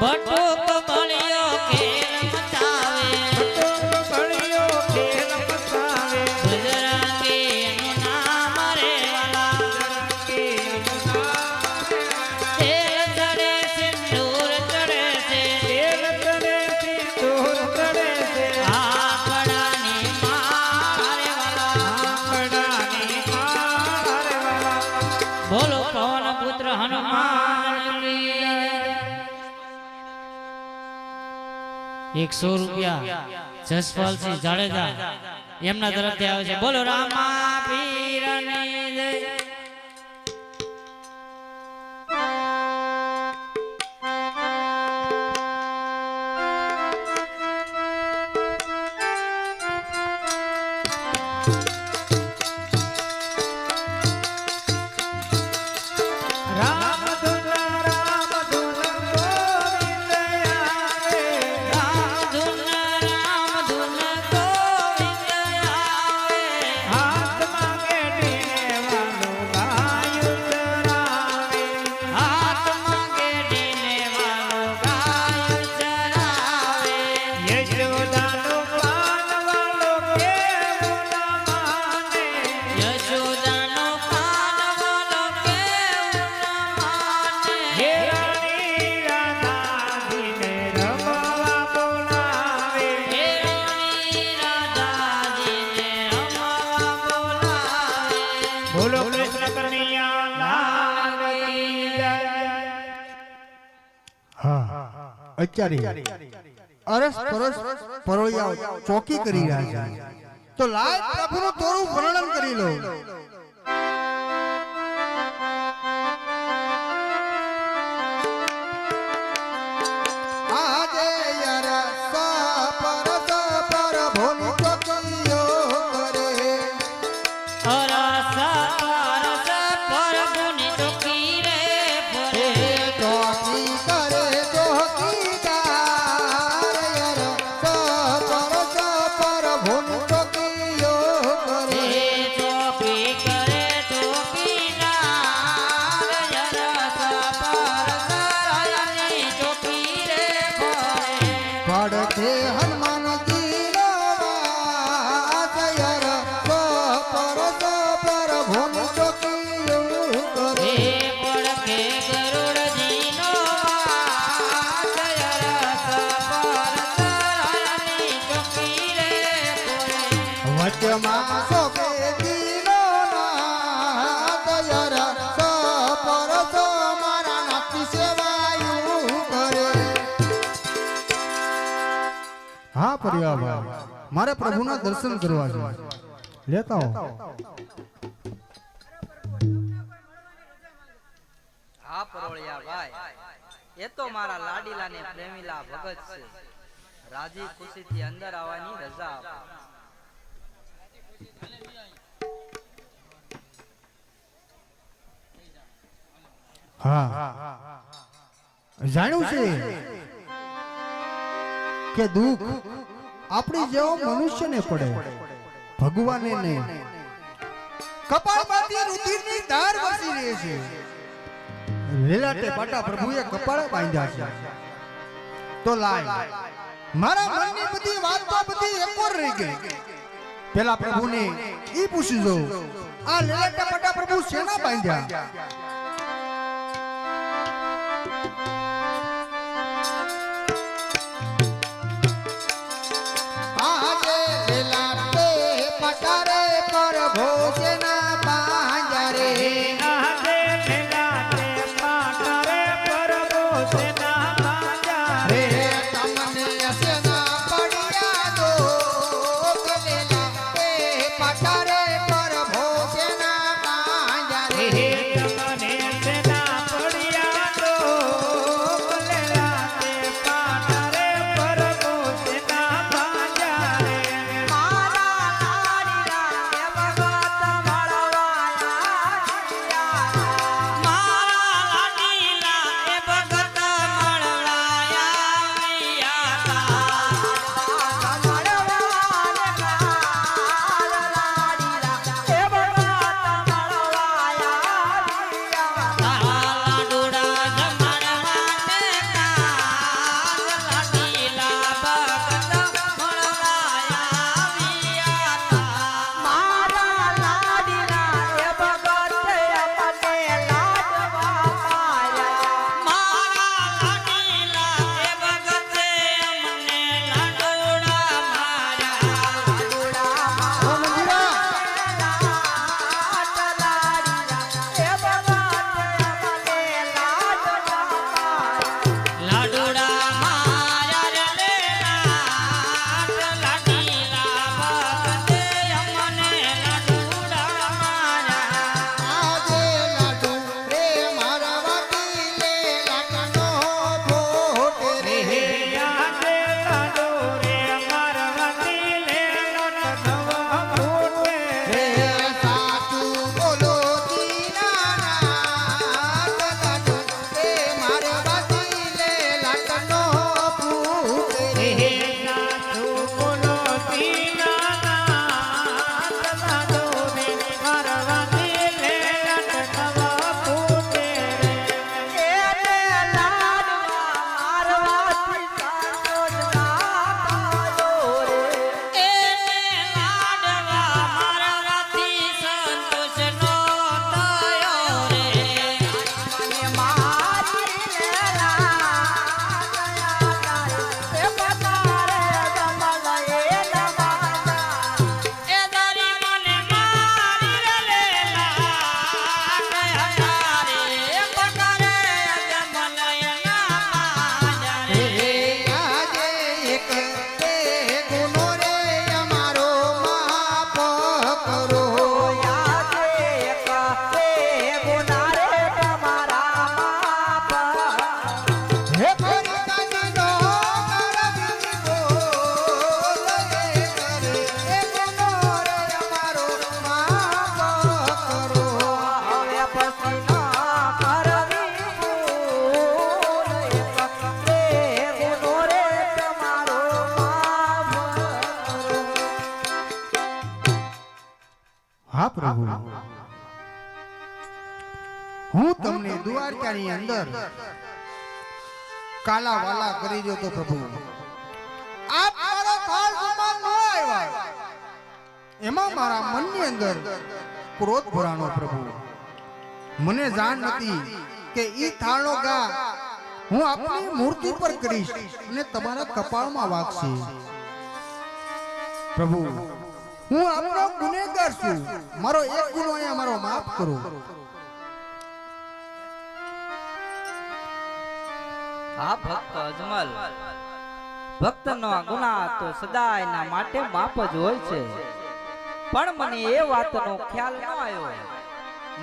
બોલો પવન પુત્ર હનુમાન 100 રૂપિયા જસપાલસિંહ જાડેજા એમના તરફથી આવે છે. બોલો રામા પીરની જય. બોલો કૃષ્ણ કનૈયા હા અત્યારે અરસ પરસ પરોળિયા ચોકી કરી રહ્યા છે, તો લાય પ્રભુનું થોડું વર્ણન કરી લો. આજે હા પરિવાર ભાઈ, મારે પ્રભુના દર્શન કરવા છે, લેતા હો. હા પરોળિયા ભાઈ, એ તો મારા લાડીલા ને પ્રેમીલા ભગત છે. રાજી ખુશીથી અંદર આવવાની રજા આપો. હા જાણ્યું છે કે દુઃખ આપણી જેવો મનુષ્યને પડે, ભગવાનને નહીં. કપાળમાંથી રુધિરની ધાર વસી રહે છે. લીલાટે પાટા પ્રભુએ કપાળે બાંધ્યા છે, તો લાય મારા મનની બધી વાતો બધી એકોર રહી ગઈ. પેલા પ્રભુને ઈ પૂછી જો, આ લીલાટે પાટા પ્રભુ શેના બાંધ્યા? તમને પ્રભુ હું તમને દ્વારકાની અંદર કાલા વાલા કરી દો તો પ્રભુ આપ મારા થાળ સમાન ન આવ્યા એમાં મારા મનની અંદર ક્રોધ ભરાણો પ્રભુ મને જાણ નથી કે ઈ થાળનો ઘા હું આપની મૂર્તિ પર કરીશ અને તમારા કપાળમાં વાગશે પ્રભુ હું આપનો ગુનેગાર છું મારો એક ગુનો અહીંયા મારો માફ કરો હા ભક્ત અજમલ, ભક્તનો ગુનાહ તો સદાયના માટે માફ જ હોય છે, પણ મને એ વાતનો ખ્યાલ ન આવ્યો.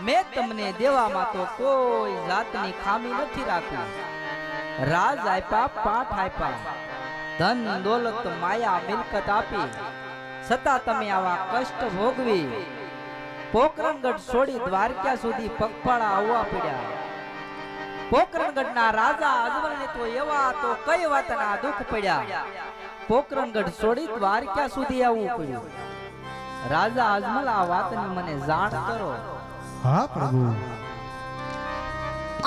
મેં તમને દેવામાં તો કોઈ જાતની ખામી નથી રાખી. રાજ આપ્યા, પાઠ આપ્યા, ધન દોલત માયા મિલકત આપી, છતાં તમે આવા કષ્ટ ભોગવી પોકરણગઢ છોડી દ્વારકા સુધી પગપાળા આવવા પડ્યા. પોકરણગઢના રાજા અજમલને તો એવા તો કઈ વાતના દુઃખ પડ્યા. પોકરણગઢ છોડી દ્વારકા સુધી આવવું પડ્યું. રાજા અજમલ, આ વાતની મને જાણ કરો. હા પ્રભુ,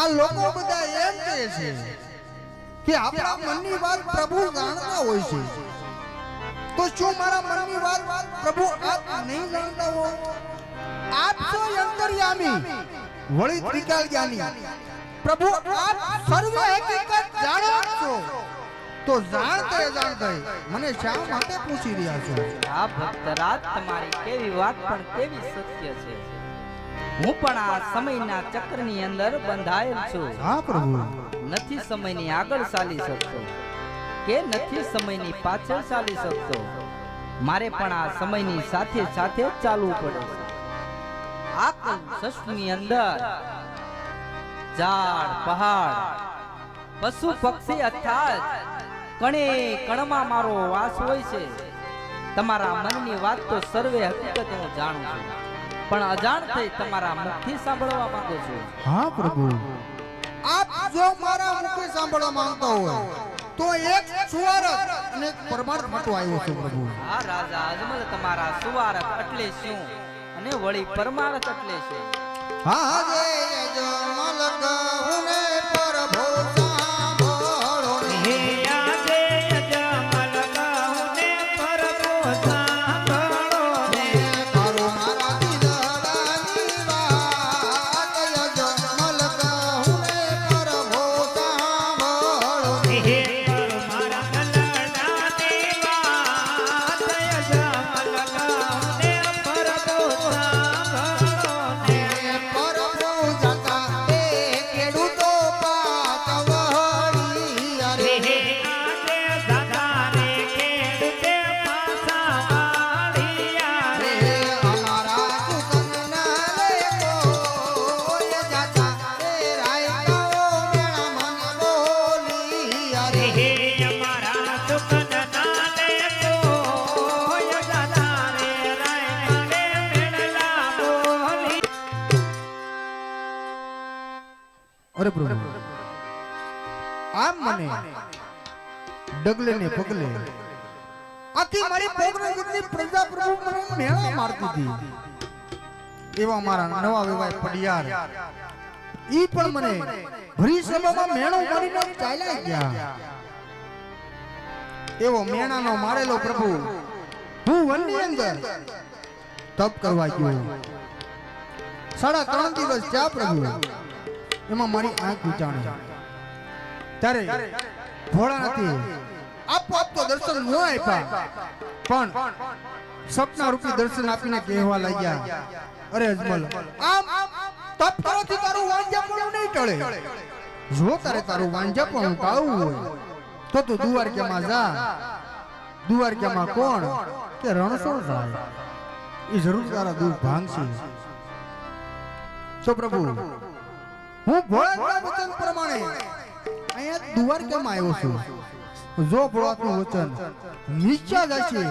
આ લોકો બધા એમ કહે છે કે આપણા મનની વાત પ્રભુ જાણતા હોય છે, તો શું મારા મનની વાત પ્રભુ આપ નહીં જાણતા હો? આપ છો અંતર્યામી, વળી ત્રિકાળ જ્ઞાની પ્રભુ, આપ સર્વ હકીકત જાણો છો, તો જાણતે મને શા માટે પૂછી રહ્યા છો? આ ભક્તરાજ, તમારી કેવી વાત પણ કેવી સત્ય છે. હું પણ આ સમયના ચક્રની અંદર બંધાયેલ છું. હા પ્રભુ, નથી સમયની આગળ ચાલી શકતો કે નથી સમયની પાછળ ચાલી શકતો. મારે પણ આ સમયની સાથે સાથે ચાલવું પડે છે. આ સૃષ્ટિની અંદર ઝાડ, પહાડ, પશુ પક્ષી અર્થાત કણે કણમાં મારો વાસ હોય છે. તમારા મનની વાત તો સર્વે હકીકત હું જાણું છું, પણ અજાણ થઈ તમારા મુખથી સાંભળવા માંગુ છું. હા પ્રભુ, આપ જો મારા મુખે સાંભળવા માંગતા હોય તો એક સુવારક અને પરમાર્થ માટે આવ્યો છું પ્રભુ. આ રાજા અજમલ, તમારા સુવારક એટલે શું અને વળી પરમાર્થ એટલે શું? હા જય અજમલ કહુને પ્રભુ સાંભળો હે આજે અજમલ કહુને પ્રભુ સાંભળો ને કરો મારા દિલડાની વાત. અજમલ કહુને પ્રભુ સાંભળો હે કરો મારા ગલડાની વાત. અજમલ કહુને પ્રભુ સાંભળો ને પ્રભુ જતા એ ખેડૂતો પાત વળી અરે હે આજે દાદા રે ખેડૂતે પાછા વાળિયા રે રે. અમારા સુકનના લેકો ઓય જાતા એ રાયકાઓ મેણા મન બોલી અરે હે અમારા સુખન નાલે કોઈ દાદા રે રાય રે મેળલા બોલી. અરે પ્રભુ, આમ મને ડગલે ને પગલે આથી મારી પોકરણગઢની પ્રજા પ્રભુ મને મેળા મારતી હતી. એવા મારા નવા વેવાય પડિયાર ઈ પણ મને ભરી સભામાં મેણો મારીને ચાલ્યા ગયા. એવો મેણાનો મારેલો પ્રભુ હું વનની અંદર તપ કરવા ગયો. 3.5 દિવસ થયા પ્રભુ. એમાં મારી આંખ ઉચાણી ત્યારે ભોળાનાથે આપોઆપ તો દર્શન ન આપ્યા, પણ સપના રૂપી દર્શન આપીને કહેવા લાગ્યા, અરે અજમલ, આમ તપ કરવાથી તારું વાંઝાપણું નહીં ટળે. જો તારે તારું વાંઝાપણું ટાળવું હોય તો તું દ્વારકામાં જા. દ્વારકામાં કોણ કે રણછોડ જાય એ જરૂર તારા દુઃખ ભાંગશે. તો પ્રભુ, હું ભોળાનાથના વચન પ્રમાણે અહીંયા દ્વારકામાં આવ્યો છું. જો ભોળાનાથનું વચન નિશ્ચય જશે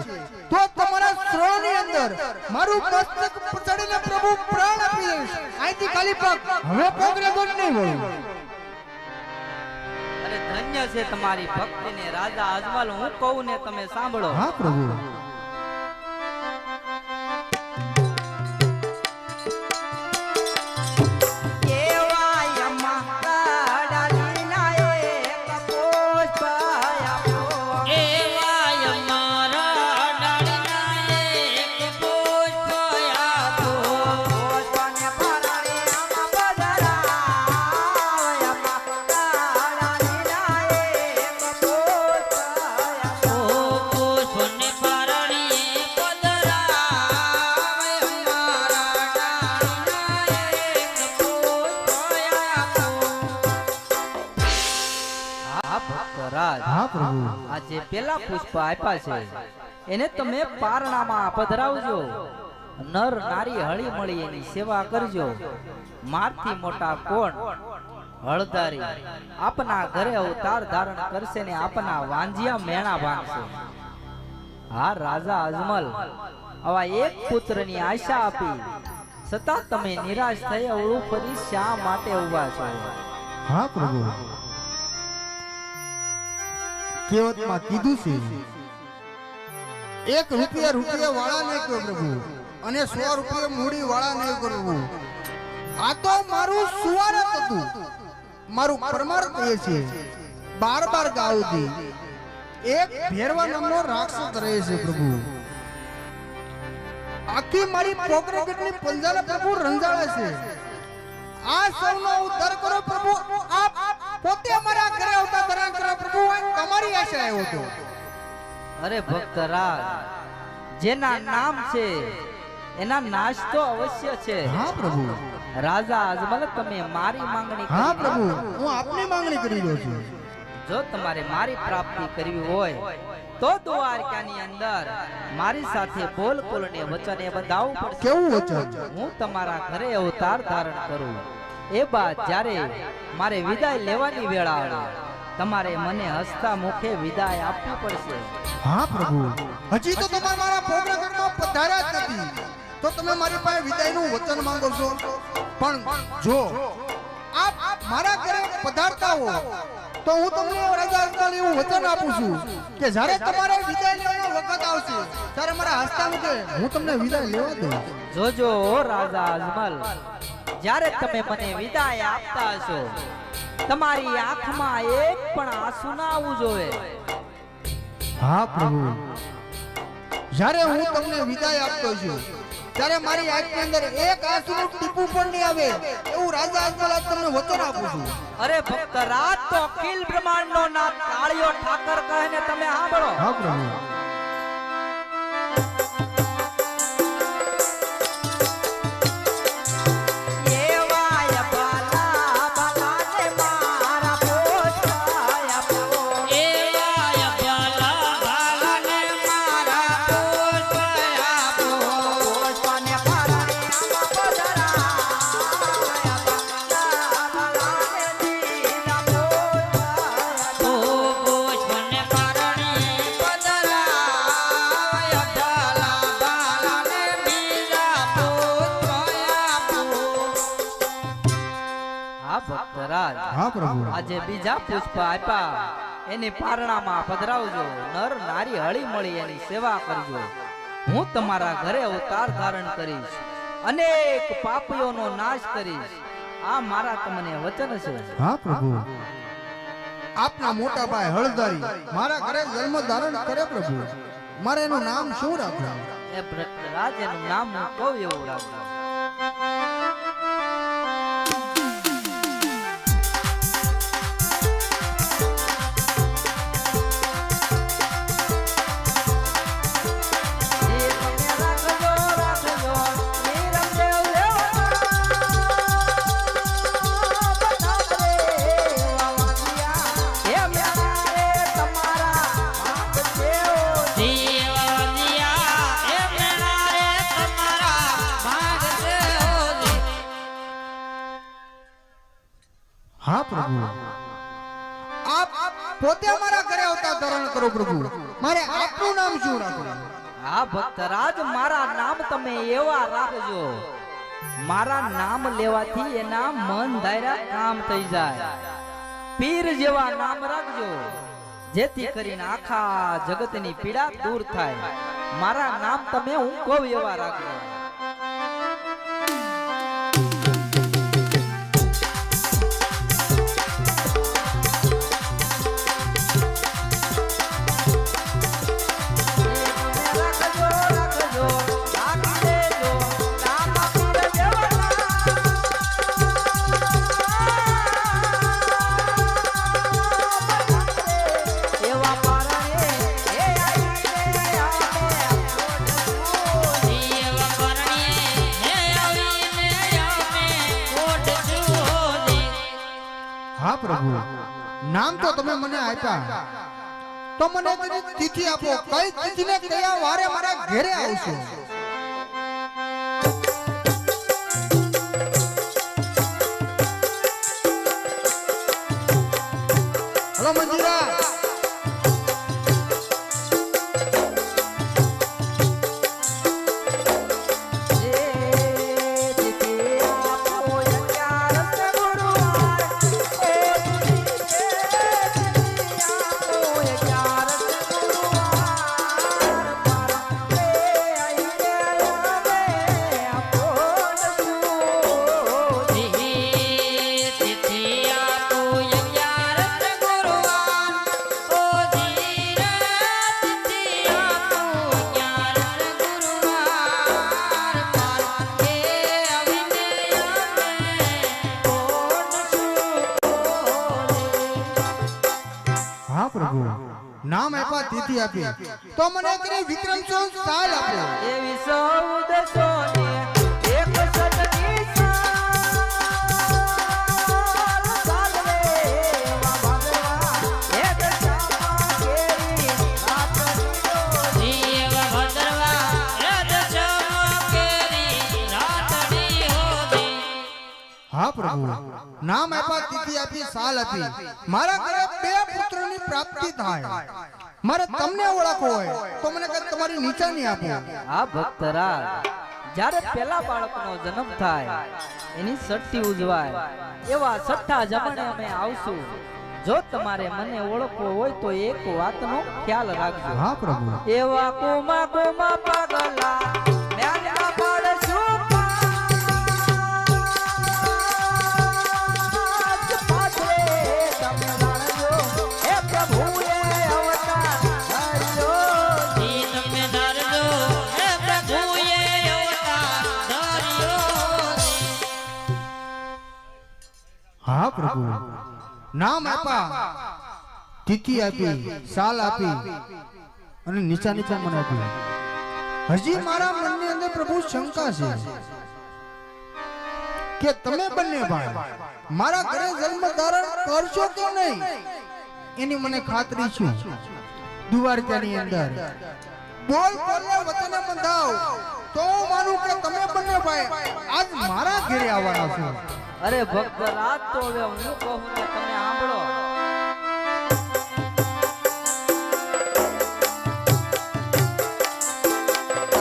તો તમારા શ્રવણની અંદર મારું મસ્તક પછાડીને પ્રભુ પ્રાણ આપી દઈશ. અહીંથી ખાલી પગ હવે પોકરણગઢ નહીં વળું. અરે ધન્ય છે તમારી ભક્તિને રાજા અજમલ. હું કહું ને તમે સાંભળો. હા પ્રભુ. પ્રભુ આ જે પેલા પુષ્પ આપ્યા છે એને તમે પારણામાં પધરાવજો. નર નારી હળી મળી એની સેવા કરજો. મારથી મોટા કોણ? હળદારી આપના ઘરે અવતાર ધારણ કરશે ને આપના વાંજિયા મેણા ભાંગશે. હા રાજા અજમલ, આવા એક પુત્રની આશા આપી છતાં તમે નિરાશ થઈ અવળું ફરી શા માટે ઊભા છો? હા પ્રભુ, કહેવતમાં કીધું છે, 1 રૂપિયા વાળા નહીં કહો પ્રભુ, અને 100 રૂપિયા મૂડી વાળા નહીં પ્રભુ. આ તો મારું સુવારત હતું, મારું પરમાર્થ એ છે. બાર ગાઉથી એક ભેરવા નામનો રાક્ષસ રહે છે પ્રભુ. આખી મારી પોકરેટની પંજાલા પ્રભુ રંજાળે છે. આ સૌનો ઉદ્ધાર કરો પ્રભુ. આપ પોતે અમારા ઘરે આવતા ધરણ કરો પ્રભુ. તમારી આશા આવ્યો હતો. અરે ભક્તરાજ, જેના નામ છે એના નાશ તો અવશ્ય છે. હા પ્રભુ. રાજા અજમલ, તમે મારી માંગણી હા કરી પ્રભુ, નાખો. હું આપની માંગણી કરી રહ્યો છું. જો તમારે મારી પ્રાપ્તિ કરવી હોય તો દ્વારકાની અંદર મારી સાથે બોલકુલને વચને બંધાવવું પડશે. કેવું વચન? હું તમારા ઘરે અવતાર ધારણ કરું એ બાદ જ્યારે મારે વિદાય લેવાની વેળા આવે તમારે મને હસતા મુખે વિદાય આપવી પડશે. હા પ્રભુ, હજી તો તમે મારા પોકરેટમાં પધાર્યા જ નથી, તો તમે મારી પાસે વિદાયનું વચન માંગો છો. પણ જો આપ મારા ઘરે પધારતા હો તો હું તમને રાજા અજમલ એવું વચન આપું છું કે જ્યારે તમારે વિદાય લેવાનો વખત આવશે ત્યારે મારા હસતા મુખે હું તમને વિદાય લેવા દઉં. જોજો રાજા અજમલ, જ્યારે તમે મને વિદાય આપતા હશો તમારી આંખમાં એક પણ આંસુ ના આવવું જોઈએ. હા પ્રભુ, જ્યારે હું તમને વિદાય આપતો છું ત્યારે મારી આંખની અંદર એક આંસુનું ટીપું પણ નહીં આવે એવું રાજા અજમલ આપ તમને વચન આપું છું. અરે ભક્ત રાત તો અખિલ બ્રહ્માંડનો નાથ કાળિયો ઠાકર કહે ને તમે સાંભળો. હા પ્રભુ. એવાય બાલા બાલાને મારા પોષાય આપો. એવાય બાલા બાલાને મારા પોષાય આપો. પોષવાને પારણે આમાં પધરાય બાલા બાલાને દીના પોષાય ઓ આપો. પોષને પારણે પધરાય બાલા બાલાને બીજા પોષાય આપો. હા ભક્તરાજ, હા પ્રભુ. આજે બીજા પુષ્પ આપ્યા એની પારણામાં પધરાવજો. નર નારી હળી મળી એની સેવા કરજો. હું તમારા ઘરે અવતાર ધારણ કરીશ, અનેક પાપીઓનો નાશ કરીશ. આ મારા તમને વચન છે. હા પ્રભુ. આપના મોટા ભાઈ હળદારી મારા ઘરે જન્મ ધારણ કરે પ્રભુ. મારે એનું નામ શું રાખવું? એ ભક્તરાજ, એનું નામ હું કહું એવું રાખજો. જીવનિયા એ મેળા રે તમારા ભાગ છે હોજી. હા પ્રભુ. આપ પોતે અમારા ઘરે અવતાર ધારણ કરો પ્રભુ. મારે આપનું નામ શું રાખવું? હા ભક્તરાજ, મારા નામ તમે એવા રાખજો, મારા નામ લેવાથી એના મન ધાર્યા કામ થઈ જાય. પીર જેવા નામ રાખજો, જેથી કરીને આખા જગતની પીડા દૂર થાય. મારા નામ તમે હું કહું એવા રાખજો. રાખજો, રાખજો, રાખી દેજો, નામ પીર જેવા એવા પારણે એ આવીને આવે જીવ કરણીએ હે આવીને અમે કોટ છું હોજી. હા પ્રભુ. નામ તો તમે મને આપ્યા, તો મને તેની તિથિ આપો. કઈ તિથિને કયા વારે મારા ઘરે આવશો? હલો મંજીરા. હા પ્રભુ, નામ આપ્યા તિથિ આપી તો મને કરી વિક્રમ સંવત સાલ આપો. એવી સૌદસો ને એક સદની સાલ સાલવે વા ભગવા એક ચામા કેરી રાતડીઓ જીવ ભદ્રવા રદ ચમકેરી રાતડી હોદી. હા પ્રભુ, નામ આપ્યા તિથિ આપી સાલ આપી મારા ઘરે બે પુત્રની પ્રાપ્તિ થાય. મારે તમને ઓળખવો હોય તો મને કઈ તમારી નિશાની આપો. આ ભક્તરાજ જ્યારે પહેલા બાળકનો જન્મ થાય એની છઠ્ઠી ઉજવાય એવા છઠ્ઠા જમણે અમે આવશું. જો તમારે મને ઓળખવો હોય તો એક વાતનો ખ્યાલ રાખજો. હા પ્રભુ. એવા કુમા કુમા પગલા મેલના પડશું પાંચ પાછે તમે જાણજો એ પ્રભુએ અવતાર ધર્યો. ઈ તમે ધરજો હે પ્રભુએ અવતાર ધર્યો. હા પ્રભુ, નામ આપ્યા તિથિ આપી સાલ આપી અને નિશાની પણ મને આપી. હજી મારા મનની અંદર પ્રભુ શંકા છે કે તમે બંને ભાઈ મારા ઘરે જન્મ ધારણ કરશો કે નહીં એની મને ખાતરી છે. દ્વારકાની અંદર બોલ બોલને વતને બંધાવ તો હું માનું કે તમે બંને ભાઈ આજ મારા ઘરે આવવાના છો. અરે ભક્ત રાત તો હવે હું કહું ને તમે સાંભળો.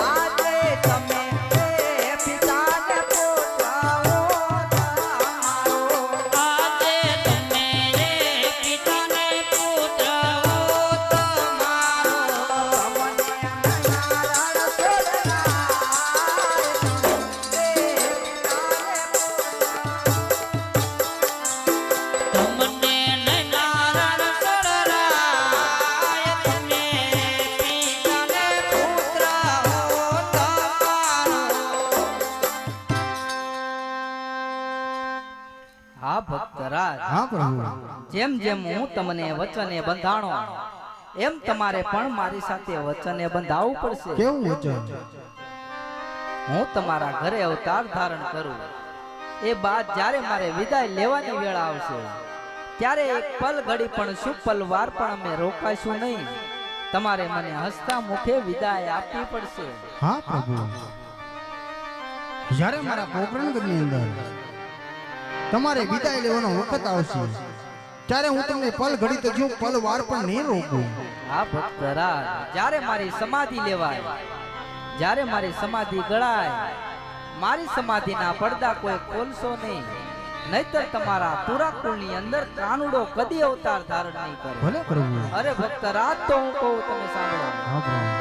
આજે તમે પિતાને પોતાઓ તમારો આજે તમે રે પિતાને પુત્ર હો તમારો. તમને નારાયણ તમને નારાયણ સરાય તમે પિતાને પુત્ર હો તમારો. હા ભક્તરાજ, હા પ્રભુ. જેમ જેમ હું તમને વચને બંધાણો એમ તમારે પણ મારી સાથે વચને બંધાવવું પડશે. કેવું વચન? હું તમારા ઘરે અવતાર ધારણ કરું એ બાદ જ્યારે મારે વિદાય લેવાની વેળા આવશે ત્યારે એક પલ ઘડી પણ શુપલ વાર પણ અમે રોકાઈશું નહીં. તમારે મને હસતા મુખે વિદાય આપવી પડશે. હા પ્રભુ, જ્યારે મારા પોકરણગઢની અંદર તમારે વિદાય લેવાનો વખત આવશે ત્યારે હું તમને પલ ઘડી તો જો પલ વાર પણ નહીં રોકું. આ ભક્તરાજ, જ્યારે મારી સમાધિ લેવાય, જ્યારે મારી સમાધિ ગળાય, મારી સમાધિના પડદા કોઈ ખોલશો નહીં, નહીતર તમારા પૂરા કુળની અંદર કાનુડો કદી અવતાર ધારણ નહીં કરે. ભલે પ્રભુ. અરે ભક્તરાજ, તો હું કહું તમે સાંભળો. હા પ્રભુ.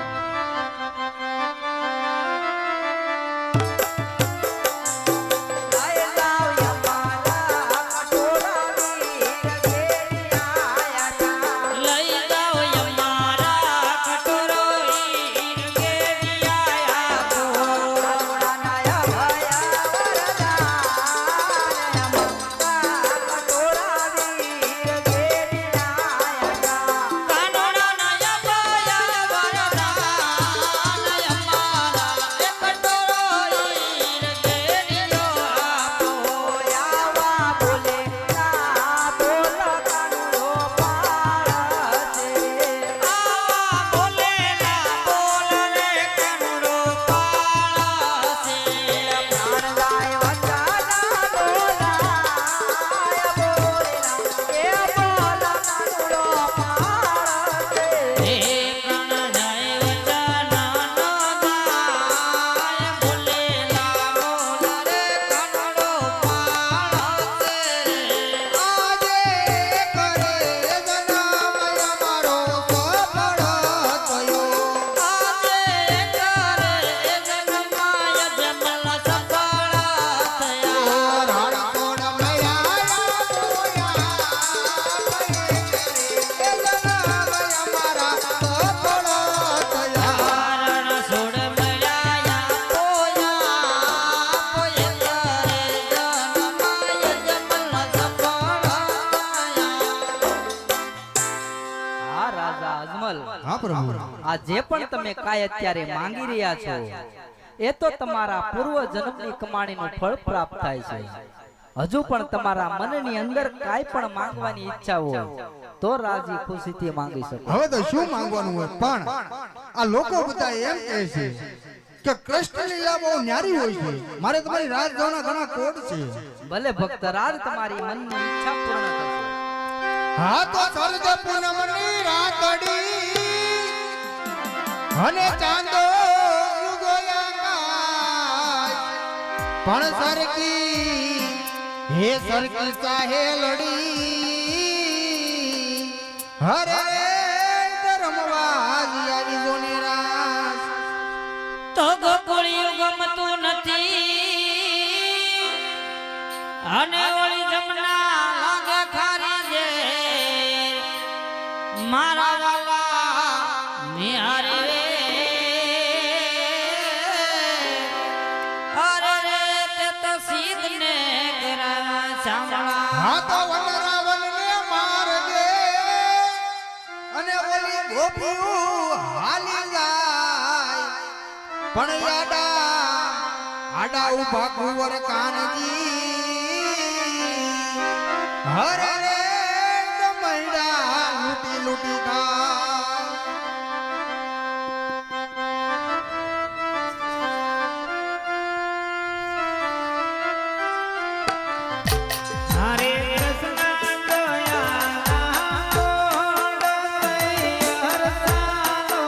લઈ જાઓ યમારા કટોરો ઈર કેવી આયા તો. કાનોડા નયા પાયા વરદા હા પ્રભુ આ જે પણ તમે કાંઈ અત્યારે માંગી રહ્યા છો એ તો તમારા પૂર્વ જન્મની કમાણીનું ફળ પ્રાપ્ત થાય છે. હજુ પણ તમારા મનની અંદર કાંઈ પણ માંગવાની ઈચ્છા હોય તો રાજી ખુશીથી માંગી શકો. હવે તો શું માંગવાનું હોય, પણ આ લોકો બધા એમ કહે છે કે કૃષ્ણ લીલા બહુ ન્યારી હોય છે, મારે તમારી રાત જોવાના ઘણા કોડ છે. ભલે ભક્ત રાજ તમારી મનની ઈચ્છા પૂર્ણ થશે. હા તો સર્જ પૂનમની રાતડી અને ચાંદો યુગોયા પણ સરકી હે સરકી ચાહે લડી હરે ધર્મવાજ આવી જોને રાસ. તો ગોકુળિયું ગમતું નથી અને ઓળી જમના લાગે ખારી જે મારા વાલા નિહારે રે અરે રે તે તો સીધ ને કરા સાંભળા. હા તો વનરાવન ને મારજે અને ઓલી ગોપીઓ હાલી જાય પણ આડા ઉભા કુંવર કાનજી હરે રે દમૈડા લૂટી લૂટી ખા. હરે કૃષ્ણ દયાના ગોડ સૈયર સાનો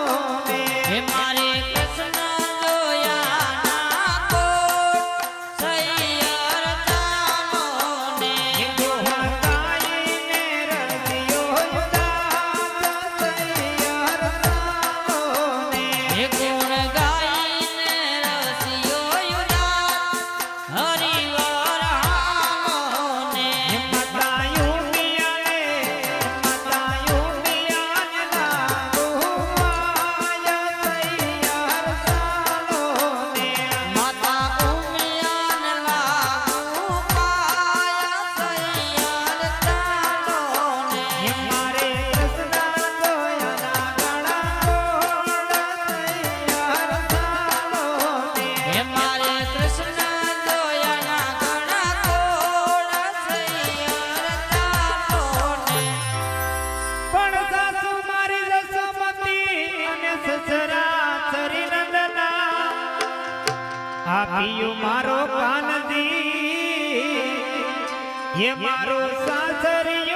ને હે મારે કૃષ્ણ જોયા ના કોટ સૈયર ચાલો ને ગોહકાઈને રસિયો ઉદાસ સૈયર સાનો ને હે ગુણ ગાઈને રસિયો યુદાસ હરિવાર હાલો ને મતાયું પિયાને લાગુ માયા સૈયર સાનો ને માતા ઉમિયાને લાગુ પાયા સૈયર ચાલો ને મારે કૃષ્ણ જોયાના ગળા ગોળ સૈયર સાનો ને હે મારે કૃષ્ણ જોયાના ઘણા કોડ સૈયર ચાલો ને પણ સાસુ મારી જસોમતી અને સસરા સરીનંદના આપ્યું મારો કાનજી એ મારો સાસરિયો